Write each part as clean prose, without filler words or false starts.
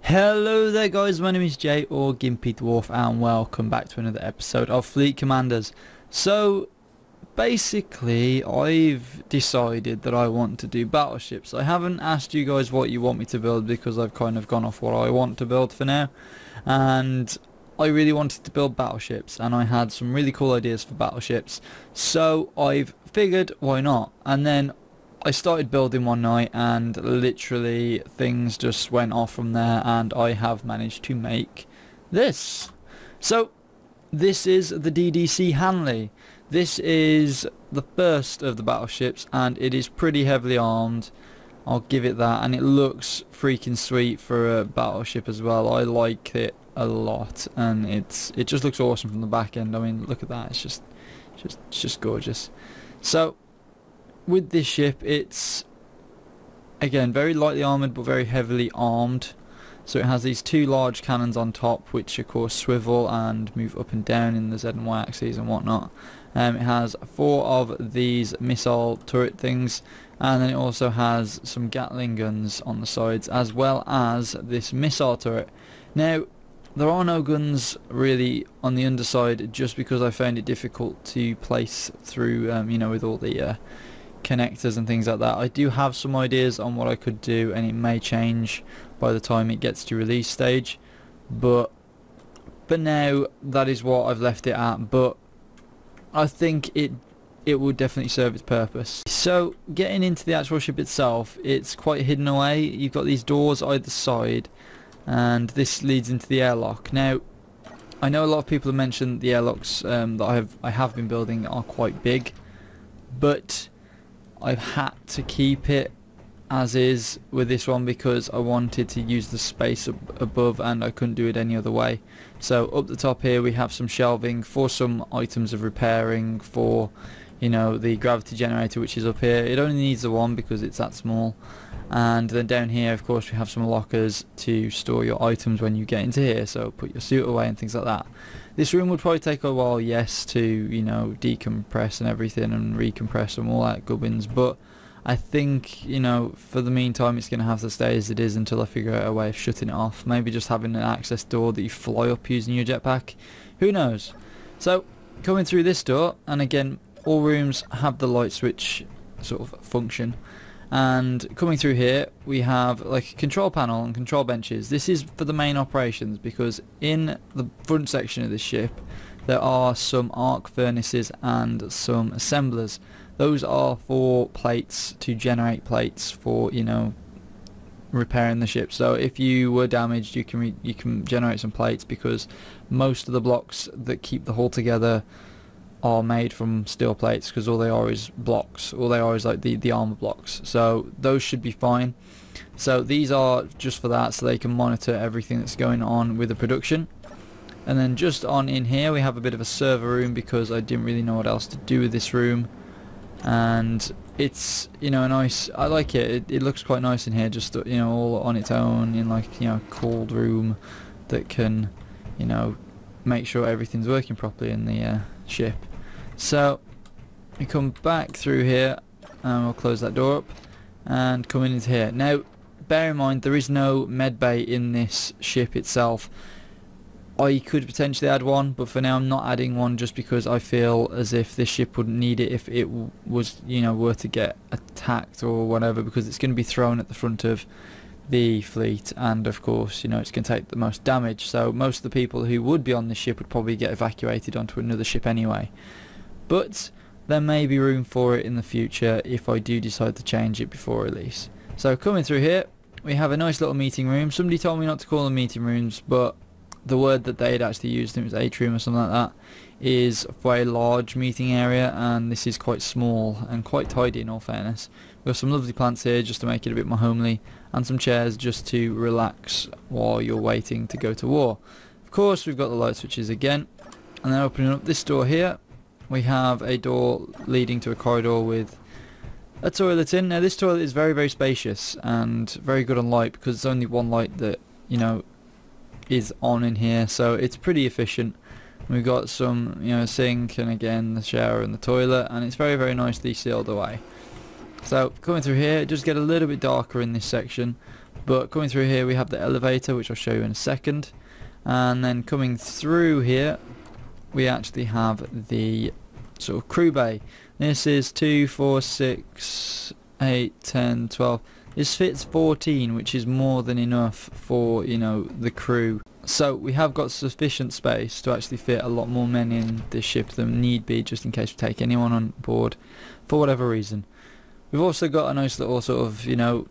Hello there guys, my name is Jay or Gimpy Dwarf and welcome back to another episode of Fleet Commanders. So basically I've decided that I want to do battleships. I haven't asked you guys what you want me to build because I've kind of gone off what I want to build for now, and I really wanted to build battleships and I had some really cool ideas for battleships, so I've figured why not. And then I started building one night and literally things just went off from there, and I have managed to make this. So this is the DDC-Hanley. This is the first of the battleships and it is pretty heavily armed, I'll give it that, and it looks freaking sweet for a battleship as well. I like it a lot and it just looks awesome from the back end. I mean, look at that, it's just gorgeous. So with this ship, it's again very lightly armoured but very heavily armed. So it has these two large cannons on top, which of course swivel and move up and down in the Z and Y axes and whatnot. It has 4 of these missile turret things, and then it also has some Gatling guns on the sides, as well as this missile turret. Now there are no guns really on the underside, just because I found it difficult to place through, you know, with all the connectors and things like that. I do have some ideas on what I could do, and it may change by the time it gets to release stage, but for now that is what I've left it at. But I think it would definitely serve its purpose. So getting into the actual ship itself, it's quite hidden away. You've got these doors either side and this leads into the airlock. Now I know a lot of people have mentioned the airlocks that I have been building are quite big, but I've had to keep it as is with this one because I wanted to use the space above and I couldn't do it any other way. So up the top here we have some shelving for some items of repairing, for, you know, the gravity generator, which is up here. It only needs the one because it's that small. And then down here of course we have some lockers to store your items when you get into here, so put your suit away and things like that. This room would probably take a while, yes, to, you know, decompress and everything and recompress and all that gubbins, but I think, you know, for the meantime it's going to have to stay as it is until I figure out a way of shutting it off. Maybe just having an access door that you fly up using your jetpack, who knows. So coming through this door, and again all rooms have the light switch sort of function, and coming through here we have like a control panel and control benches. This is for the main operations, because in the front section of this ship there are some arc furnaces and some assemblers. Those are for plates, to generate plates for, you know, repairing the ship. So if you were damaged you can generate some plates, because most of the blocks that keep the hull together are made from steel plates, because all they are is blocks, all they are is like the armor blocks. So those should be fine. So these are just for that, so they can monitor everything that's going on with the production. And then just on in here we have a bit of a server room, because I didn't really know what else to do with this room, and it's, you know, nice. I like it. It looks quite nice in here, just, you know, all on its own in, like, you know, a cooled room that can, you know, make sure everything's working properly in the ship. So we come back through here and we'll close that door up and come into here. Now bear in mind there is no med bay in this ship itself. I could potentially add one, but for now I'm not adding one, just because I feel as if this ship wouldn't need it if it was, you know, were to get attacked or whatever, because it's going to be thrown at the front of the fleet, and of course, you know, it's going to take the most damage. So most of the people who would be on this ship would probably get evacuated onto another ship anyway. But there may be room for it in the future if I do decide to change it before release. So coming through here we have a nice little meeting room. Somebody told me not to call them meeting rooms, but the word that they had actually used, it was atrium or something like that, is for a large meeting area, and this is quite small and quite tidy in all fairness. We've got some lovely plants here just to make it a bit more homely, and some chairs just to relax while you're waiting to go to war. Of course we've got the light switches again, and then opening up this door here we have a door leading to a corridor with a toilet in. Now this toilet is very, very spacious and very good on light, because it's only one light that, you know, is on in here, so it's pretty efficient. We've got some, you know, sink, and again the shower and the toilet, and it's very, very nicely sealed away. So coming through here, it does get a little bit darker in this section, But coming through here we have the elevator, which I'll show you in a second, and then coming through here we actually have the sort of crew bay. This is 2, 4, 6, 8, 10, 12. This fits 14, which is more than enough for, you know, the crew. So we have got sufficient space to actually fit a lot more men in this ship than need be, just in case we take anyone on board for whatever reason. We've also got a nice little sort of, you know,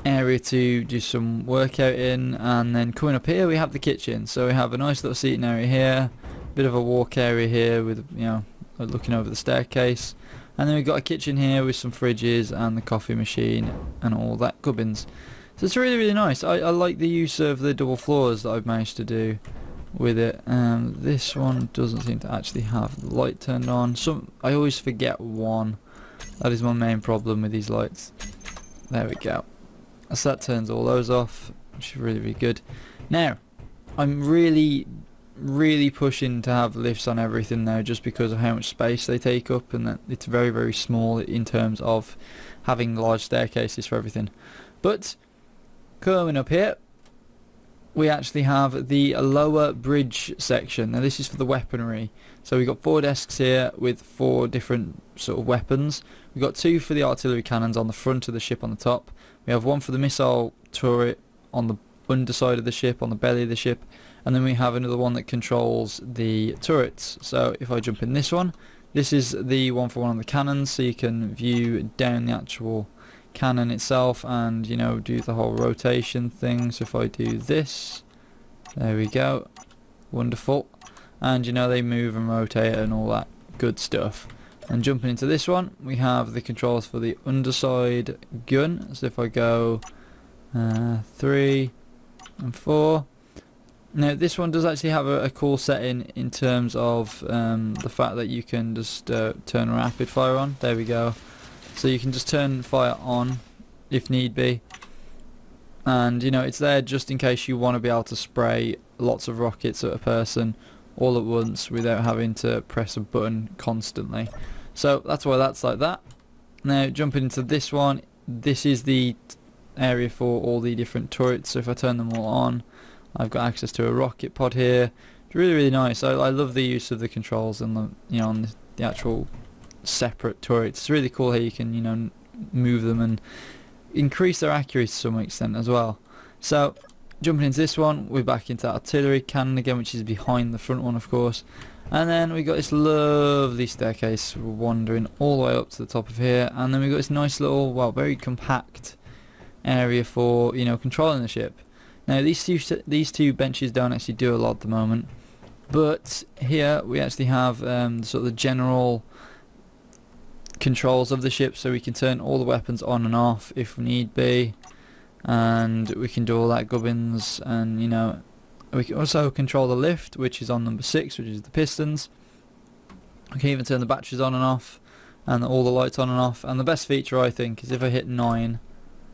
area to do some workout in, and then coming up here we have the kitchen. So we have a nice little seating area here, bit of a walk area here with, you know, looking over the staircase, and then we've got a kitchen here with some fridges and the coffee machine and all that gubbins. So it's really nice. I like the use of the double floors that I've managed to do with it. This one doesn't seem to actually have the light turned on. I always forget one. That is my main problem with these lights. There we go. So that turns all those off, which is really good. Now, I'm really pushing to have lifts on everything now, just because of how much space they take up, and that it's very small in terms of having large staircases for everything. But coming up here we actually have the lower bridge section. Now this is for the weaponry. So we've got 4 desks here with 4 different sort of weapons. We've got 2 for the artillery cannons on the front of the ship on the top. We have 1 for the missile turret on the underside of the ship, on the belly of the ship, and then we have another one that controls the turrets. So if I jump in this one, this is the 1-for-1 on the cannons, so you can view down the actual cannon itself and, you know, do the whole rotation thing. So if I do this, there we go, wonderful, and you know, they move and rotate and all that good stuff. And jumping into this one, we have the controls for the underside gun. So if I go 3 and 4, now this one does actually have a cool setting in terms of the fact that you can just turn rapid fire on. There we go. So you can just turn fire on if need be, and you know, it's there just in case you want to be able to spray lots of rockets at a person all at once without having to press a button constantly. So that's why that's like that. Now jumping into this one, this is the area for all the different turrets. So if I turn them all on, I've got access to a rocket pod here. It's really nice. I love the use of the controls and the, you know, on the actual separate turrets. It's really cool how you can, you know, move them and increase their accuracy to some extent as well. So jumping into this one, we're back into artillery cannon again, which is behind the front one, of course. And then we got this lovely staircase wandering all the way up to the top of here, and then we got this nice little, well, very compact area for, you know, controlling the ship. Now these two benches don't actually do a lot at the moment, but here we actually have sort of the general controls of the ship, so we can turn all the weapons on and off if need be, and we can do all that gubbins. And you know, we can also control the lift, which is on number 6, which is the pistons. We can even turn the batteries on and off, and all the lights on and off. And the best feature, I think, is if I hit 9,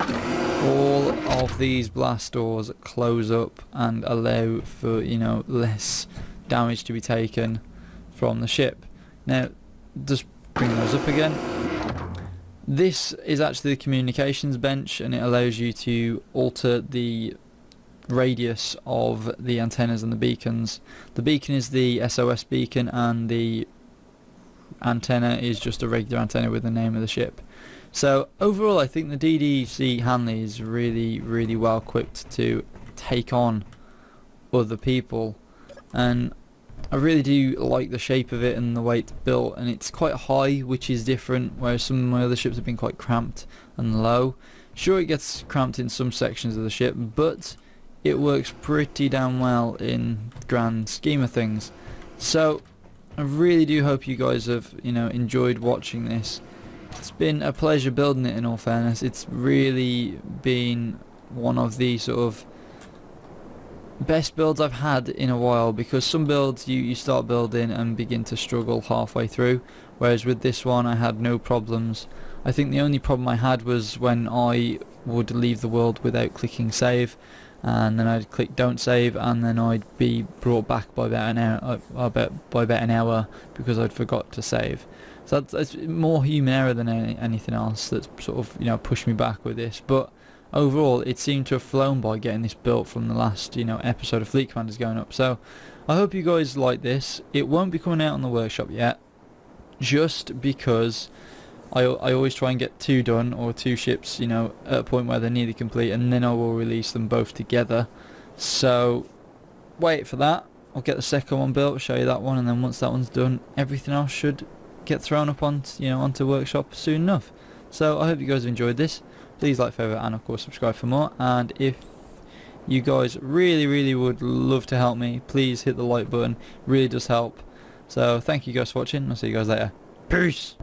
all of these blast doors close up and allow for, you know, less damage to be taken from the ship. Now just bring those up again. This is actually the communications bench, and it allows you to alter the radius of the antennas and the beacons. The beacon is the SOS beacon, and the antenna is just a regular antenna with the name of the ship. So overall, I think the DDC-Hanley is really well equipped to take on other people, and I really do like the shape of it and the way it's built, and it's quite high, which is different, whereas some of my other ships have been quite cramped and low. Sure, it gets cramped in some sections of the ship, but it works pretty damn well in the grand scheme of things. So I really do hope you guys have, you know, enjoyed watching this. It's been a pleasure building it, in all fairness. It's really been one of the sort of best builds I've had in a while, because some builds you start building and begin to struggle halfway through, whereas with this one I had no problems. I think the only problem I had was when I would leave the world without clicking save, and then I'd click don't save, and then I'd be brought back by about an hour because I'd forgot to save. So that's more human error than anything else that's sort of, you know, pushed me back with this. But overall it seemed to have flown by getting this built from the last, you know, episode of Fleet Commanders going up. So I hope you guys like this. It won't be coming out on the workshop yet, just because I always try and get 2 done, or 2 ships, you know, at a point where they're nearly complete, and then I will release them both together. So wait for that. I'll get the second one built, show you that one, and then once that one's done, everything else should get thrown up on, you know, onto workshop soon enough. So I hope you guys have enjoyed this. Please like, favourite, and of course subscribe for more. And if you guys really would love to help me, please hit the like button. It really does help. So thank you guys for watching. I'll see you guys later. Peace.